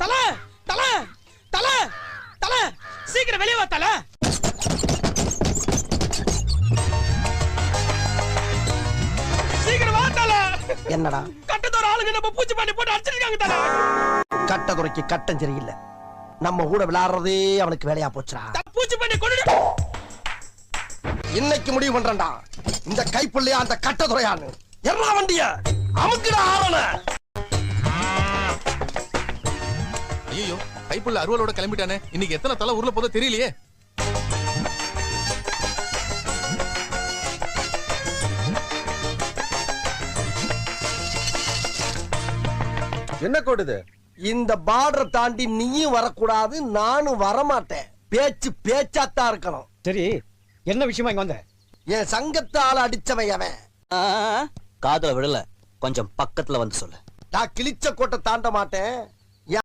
தல தல தல தல சீக்கிரம் வெளியே வா தல. சீக்கிரம் வா தல. என்னடா கட்டத்தோட ஆளுங்க நம்ம பூச்சி பண்ணி போட்டு அடிச்சிருக்காங்க தல. கட்ட குறைக்கு கட்டம் சரியில்லை. நம்ம கூட விளையாடுறதே அவனுக்கு வேலையா போச்சுடா. பூச்சி பண்ணி கொண்டு இன்னைக்கு முடிவு பண்றேன்டா. இந்த கைப்புள்ளையா அந்த கட்டதுறையான்னு எல்லா வண்டிய அமுக்குடா ஆவன. ஐயோ கைப்புள்ள அருவலோட கிளம்பிட்டானே. இன்னைக்கு எத்தனை தலை ஊர்ல போதோ தெரியலையே. என்ன கோடுது? இந்த பார்டர் தாண்டி நீயும் வரக்கூடாது, நானும் வரமாட்டேன். பேச்சு பேச்சாத்தான் இருக்கணும். சரி, என்ன விஷயமா இங்க வந்த? என் சங்கத்தால அடிச்சவன் அவன். காதுல விடல, கொஞ்சம் பக்கத்துல வந்து சொல்லு. நான் கிழிச்ச கோட்டை தாண்ட மாட்டேன்.